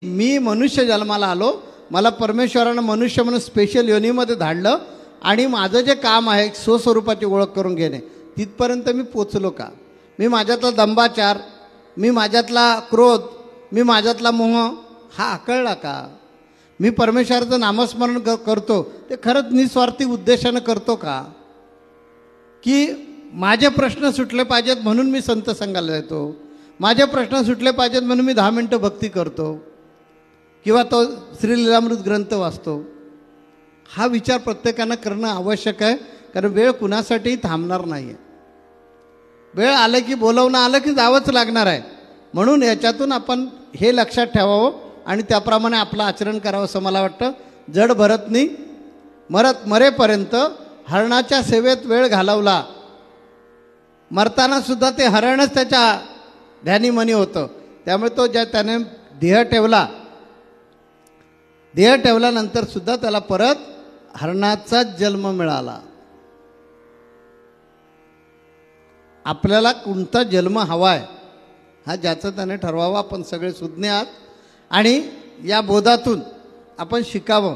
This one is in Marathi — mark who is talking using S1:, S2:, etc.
S1: मी मनुष्य जन्माला आलो, मला परमेश्वरानं मनुष्य म्हणून स्पेशल योनीमध्ये धाडलं आणि माझं जे काम आहे स्वस्वरूपाची ओळख करून घेणे, तिथपर्यंत मी पोचलो का? मी माझ्यातला दंभाचार, मी माझ्यातला क्रोध, मी माझ्यातला मोह हा आकळला का? मी परमेश्वराचं नामस्मरण करतो ते खरंच निस्वार्थी उद्देशानं करतो का? की माझे प्रश्न सुटले पाहिजेत म्हणून मी संत संघाला येतो, माझे प्रश्न सुटले पाहिजेत म्हणून मी 10 मिनटं भक्ती करतो किंवा तो श्रीलीलामृत ग्रंथ वाचतो? हा विचार प्रत्येकानं करणं आवश्यक आहे, कारण वेळ कुणासाठीही थांबणार नाही आहे. वेळ आलं की बोलवणं आलं की जावंच लागणार आहे. म्हणून याच्यातून आपण हे लक्षात ठेवावं आणि त्याप्रमाणे आपलं आचरण करावं असं मला वाटतं. जड भरतनी मरेपर्यंत हरणाच्या सेवेत वेळ घालवला, मरताना सुद्धा ते हरणच त्याच्या ध्यानीमनी होतं. त्यामुळे तो त्याने देह ठेवल्यानंतर सुद्धा त्याला परत हरणाचाच जन्म मिळाला. आपल्याला कोणता जन्म हवा आहे हा ज्याचं त्याने ठरवावं. आपण सगळे सुज्ञ आहात आणि या बोधातून आपण शिकावं.